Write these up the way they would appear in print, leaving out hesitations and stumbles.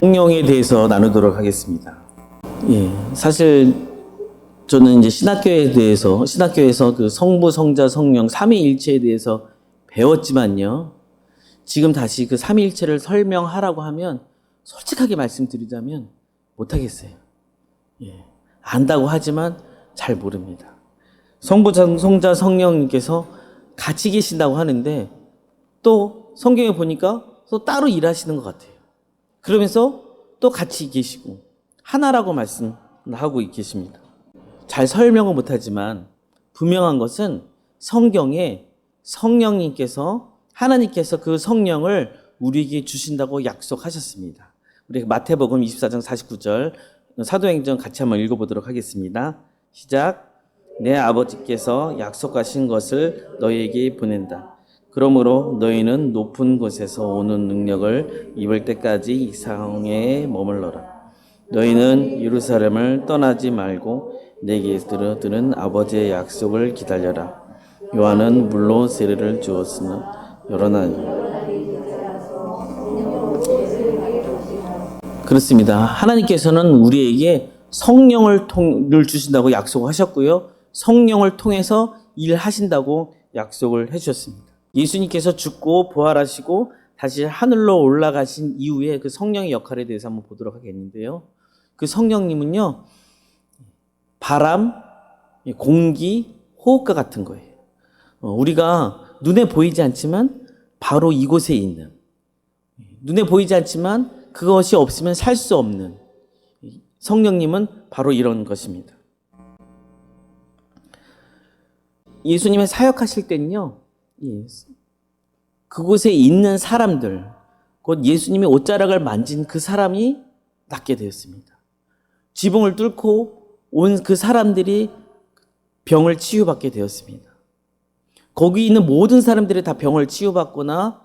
성령에 대해서 나누도록 하겠습니다. 사실 저는 이제 신학교에서 그 성부, 성자, 성령, 삼위일체에 대해서 배웠지만요. 지금 다시 그 삼위일체를 설명하라고 하면 솔직하게 말씀드리자면 못하겠어요. 안다고 하지만 잘 모릅니다. 성부, 성자, 성령님께서 같이 계신다고 하는데 또 성경에 보니까 또 따로 일하시는 것 같아요. 그러면서 또 같이 계시고 하나라고 말씀하고 계십니다. 잘 설명은 못하지만 분명한 것은 성경에 성령님께서 하나님께서 그 성령을 우리에게 주신다고 약속하셨습니다. 우리 마태복음 24장 49절 사도행전 같이 한번 읽어보도록 하겠습니다. 시작. 내 아버지께서 약속하신 것을 너희에게 보낸다. 그러므로 너희는 높은 곳에서 오는 능력을 입을 때까지 이 상에 머물러라. 너희는 예루살렘을 떠나지 말고 내게 들은 아버지의 약속을 기다려라. 요한은 물로 세례를 주었으나 여러나니. 그렇습니다. 하나님께서는 우리에게 성령을 주신다고 약속하셨고요. 성령을 통해서 일하신다고 약속을 해주셨습니다. 예수님께서 죽고 부활하시고 다시 하늘로 올라가신 이후에 그 성령의 역할에 대해서 한번 보도록 하겠는데요. 그 성령님은요, 바람, 공기, 호흡과 같은 거예요. 우리가 눈에 보이지 않지만 바로 이곳에 있는, 눈에 보이지 않지만 그것이 없으면 살 수 없는 성령님은 바로 이런 것입니다. 예수님의 사역하실 때는요, 그곳에 있는 사람들, 곧 예수님이 옷자락을 만진 그 사람이 낫게 되었습니다. 지붕을 뚫고 온 그 사람들이 병을 치유받게 되었습니다. 거기 있는 모든 사람들이 다 병을 치유받거나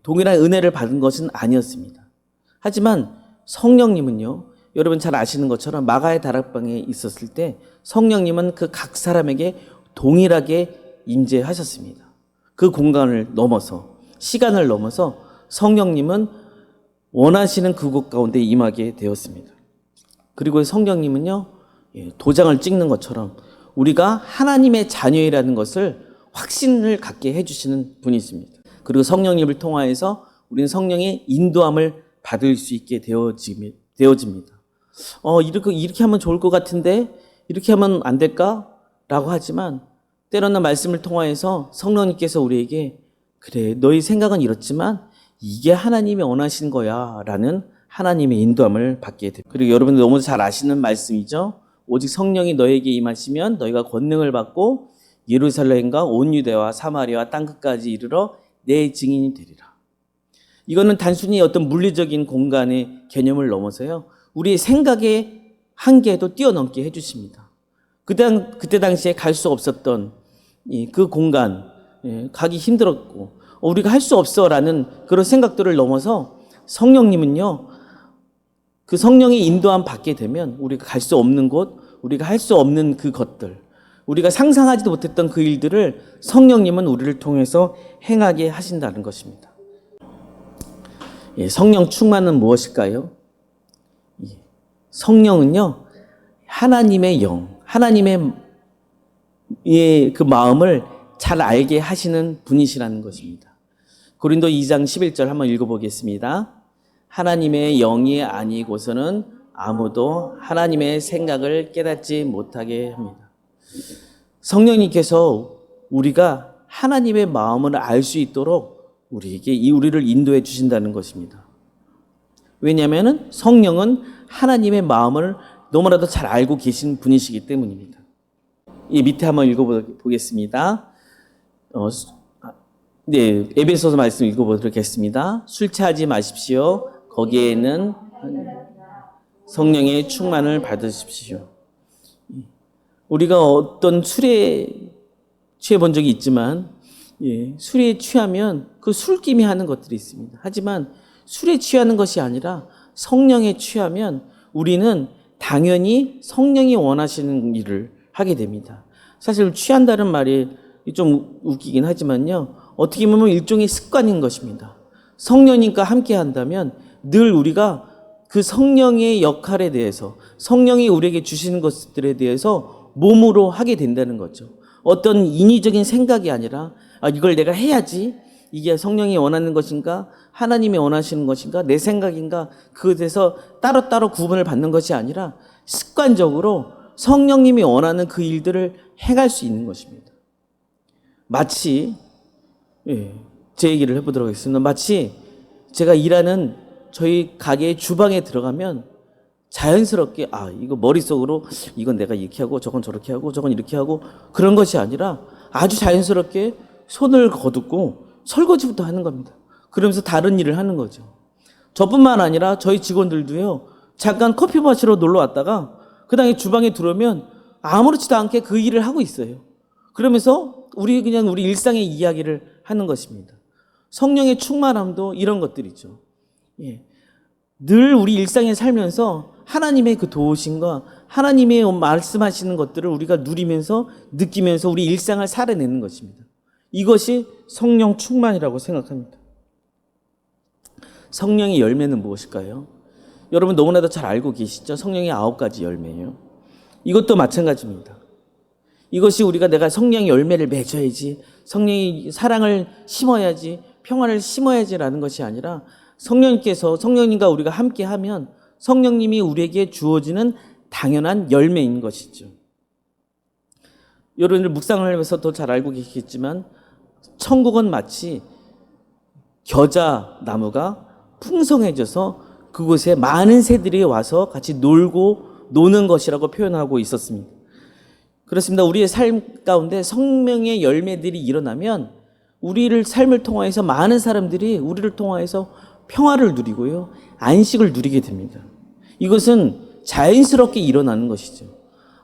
동일한 은혜를 받은 것은 아니었습니다. 하지만 성령님은요, 여러분 잘 아시는 것처럼 마가의 다락방에 있었을 때 성령님은 그 각 사람에게 동일하게 임재하셨습니다. 그 공간을 넘어서, 시간을 넘어서 성령님은 원하시는 그곳 가운데 임하게 되었습니다. 그리고 성령님은요, 도장을 찍는 것처럼 우리가 하나님의 자녀이라는 것을 확신을 갖게 해주시는 분이십니다. 그리고 성령님을 통하여서 우리는 성령의 인도함을 받을 수 있게 되어집니다. 이렇게 하면 좋을 것 같은데 이렇게 하면 안 될까? 라고 하지만 때로는 말씀을 통하여서 성령님께서 우리에게 그래, 너희 생각은 이렇지만 이게 하나님이 원하시는 거야 라는 하나님의 인도함을 받게 됩니다. 그리고 여러분들 너무 잘 아시는 말씀이죠. 오직 성령이 너에게 임하시면 너희가 권능을 받고 예루살렘과 온 유대와 사마리아 땅끝까지 이르러 내 증인이 되리라. 이거는 단순히 어떤 물리적인 공간의 개념을 넘어서요, 우리의 생각의 한계도 뛰어넘게 해주십니다. 그때 당시에 갈 수 없었던 그 공간, 가기 힘들었고 우리가 할 수 없어라는 그런 생각들을 넘어서 성령님은요, 그 성령의 인도함 받게 되면 우리가 갈 수 없는 곳, 우리가 할 수 없는 그 것들, 우리가 상상하지도 못했던 그 일들을 성령님은 우리를 통해서 행하게 하신다는 것입니다. 성령 충만은 무엇일까요? 성령은요, 하나님의 영, 하나님의 그 마음을 잘 알게 하시는 분이시라는 것입니다. 고린도 2장 11절 한번 읽어보겠습니다. 하나님의 영이 아니고서는 아무도 하나님의 생각을 깨닫지 못하게 합니다. 성령님께서 우리가 하나님의 마음을 알 수 있도록 우리를 인도해 주신다는 것입니다. 왜냐하면 성령은 하나님의 마음을 너무나도 잘 알고 계신 분이시기 때문입니다. 이 밑에 한번 읽어보겠습니다. 에베소서 말씀 읽어보도록 하겠습니다. 술 취하지 마십시오. 거기에는 성령의 충만을 받으십시오. 우리가 어떤 술에 취해 본 적이 있지만, 술에 취하면 그 술김이 하는 것들이 있습니다. 하지만 술에 취하는 것이 아니라 성령에 취하면 우리는 당연히 성령이 원하시는 일을 하게 됩니다. 사실 취한다는 말이 좀 웃기긴 하지만요, 어떻게 보면 일종의 습관인 것입니다. 성령님과 함께 한다면 늘 우리가 그 성령의 역할에 대해서, 성령이 우리에게 주시는 것들에 대해서 몸으로 하게 된다는 거죠. 어떤 인위적인 생각이 아니라 이걸 내가 해야지, 이게 성령이 원하는 것인가, 하나님이 원하시는 것인가, 내 생각인가, 그것에서 따로따로 구분을 받는 것이 아니라 습관적으로 성령님이 원하는 그 일들을 행할 수 있는 것입니다. 마치 제 얘기를 해보도록 하겠습니다. 마치 제가 일하는 저희 가게의 주방에 들어가면 자연스럽게 이거 머릿속으로 이건 내가 이렇게 하고 저건 저렇게 하고 저건 이렇게 하고 그런 것이 아니라 아주 자연스럽게 손을 거두고 설거지부터 하는 겁니다. 그러면서 다른 일을 하는 거죠. 저뿐만 아니라 저희 직원들도요. 잠깐 커피 마시러 놀러 왔다가 그 다음에 주방에 들어오면 아무렇지도 않게 그 일을 하고 있어요. 그러면서 우리 일상의 이야기를 하는 것입니다. 성령의 충만함도 이런 것들이죠. 늘 우리 일상에 살면서 하나님의 그 도우심과 하나님의 말씀하시는 것들을 우리가 누리면서 느끼면서 우리 일상을 살아내는 것입니다. 이것이 성령 충만이라고 생각합니다. 성령의 열매는 무엇일까요? 여러분 너무나도 잘 알고 계시죠? 성령의 9가지 열매예요. 이것도 마찬가지입니다. 이것이 내가 성령의 열매를 맺어야지, 성령의 사랑을 심어야지, 평안을 심어야지라는 것이 아니라 성령님과 우리가 함께하면 성령님이 우리에게 주어지는 당연한 열매인 것이죠. 여러분들 묵상을 하면서 더 잘 알고 계시겠지만 천국은 마치 겨자 나무가 풍성해져서 그곳에 많은 새들이 와서 같이 노는 것이라고 표현하고 있었습니다. 그렇습니다. 우리의 삶 가운데 성령의 열매들이 일어나면 우리를 삶을 통하여서 많은 사람들이 우리를 통하여서 평화를 누리고요. 안식을 누리게 됩니다. 이것은 자연스럽게 일어나는 것이죠.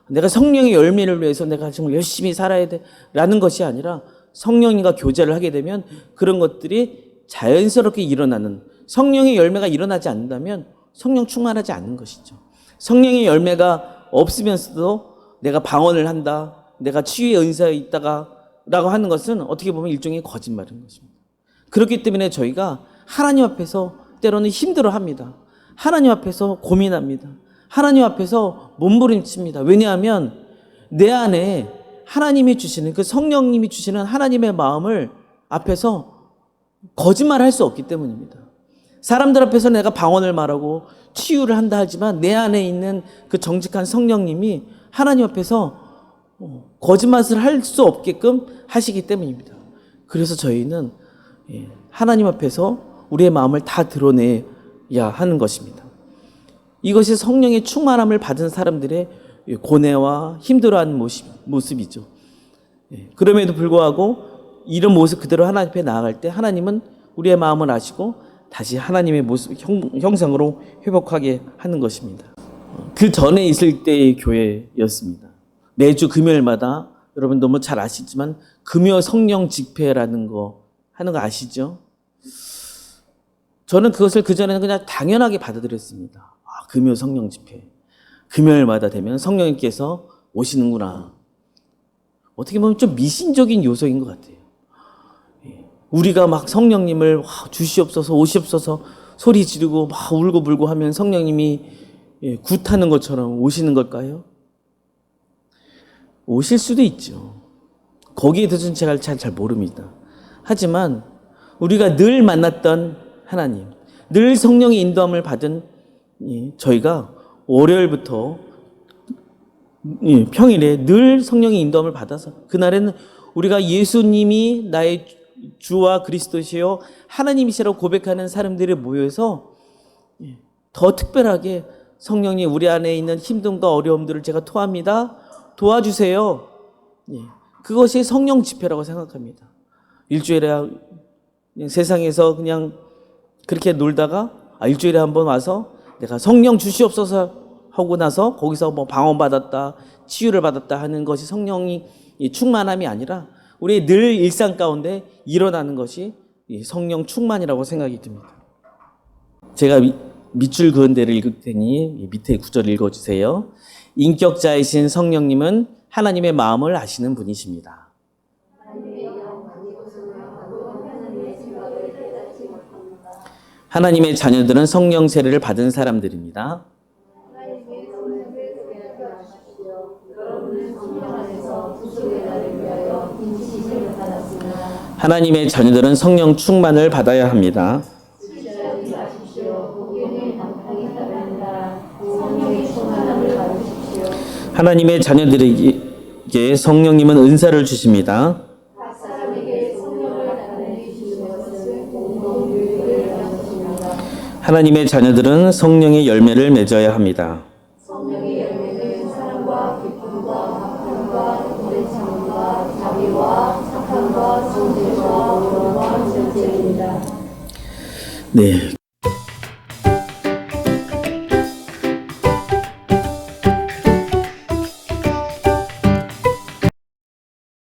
내가 성령의 열매를 위해서 내가 정말 열심히 살아야 돼라는 것이 아니라 성령님과 교제를 하게 되면 그런 것들이 자연스럽게 일어나는, 성령의 열매가 일어나지 않는다면 성령 충만하지 않는 것이죠. 성령의 열매가 없으면서도 내가 방언을 한다, 내가 치유의 은사에 있다가 라고 하는 것은 어떻게 보면 일종의 거짓말인 것입니다. 그렇기 때문에 저희가 하나님 앞에서 때로는 힘들어합니다. 하나님 앞에서 고민합니다. 하나님 앞에서 몸부림칩니다. 왜냐하면 내 안에 하나님이 주시는, 그 성령님이 주시는 하나님의 마음을 앞에서 거짓말할 수 없기 때문입니다. 사람들 앞에서 내가 방언을 말하고 치유를 한다 하지만 내 안에 있는 그 정직한 성령님이 하나님 앞에서 거짓말을 할 수 없게끔 하시기 때문입니다. 그래서 저희는 하나님 앞에서 우리의 마음을 다 드러내야 하는 것입니다. 이것이 성령의 충만함을 받은 사람들의 고뇌와 힘들어하는 모습이죠. 그럼에도 불구하고 이런 모습 그대로 하나님 앞에 나아갈 때 하나님은 우리의 마음을 아시고 다시 하나님의 모습, 형상으로 회복하게 하는 것입니다. 그 전에 있을 때의 교회였습니다. 매주 금요일마다 여러분 너무 잘 아시지만 금요 성령 집회라는 거 하는 거 아시죠? 저는 그것을 그전에는 그냥 당연하게 받아들였습니다. 금요 성령 집회. 금요일마다 되면 성령님께서 오시는구나. 어떻게 보면 좀 미신적인 요소인 것 같아요. 우리가 막 성령님을 주시옵소서 오시옵소서 소리 지르고 막 울고 불고 하면 성령님이 굿하는 것처럼 오시는 걸까요? 오실 수도 있죠. 거기에 대해서는 제가 잘 모릅니다. 하지만 우리가 늘 만났던 하나님, 늘 성령의 인도함을 받은 저희가 월요일부터 평일에 늘 성령의 인도함을 받아서 그날에는 우리가 예수님이 나의 주와 그리스도시요 하나님이시라고 고백하는 사람들이 모여서 더 특별하게 성령님 우리 안에 있는 힘듦과 어려움들을 제가 토합니다. 도와주세요. 그것이 성령 집회라고 생각합니다. 일주일에 세상에서 그냥 그렇게 놀다가 일주일에 한번 와서 내가 성령 주시옵소서 하고 나서 거기서 뭐 방언 받았다, 치유를 받았다 하는 것이 성령이 충만함이 아니라 우리의 늘 일상 가운데 일어나는 것이 성령 충만이라고 생각이 듭니다. 제가 밑줄 그은 데를 읽을 테니 밑에 구절 읽어주세요. 인격자이신 성령님은 하나님의 마음을 아시는 분이십니다. 하나님의 자녀들은 성령 세례를 받은 사람들입니다. 하나님의 자녀들은 성령 충만을 받아야 합니다. 하나님의 자녀들에게 성령님은 은사를 주십니다. 하나님의 자녀들은 성령의 열매를 맺어야 합니다. 성령의 열매는 사랑과 기쁨과 화평과 오래 참음과 자비와 착함과 성실과 온유와 절제입니다. 네,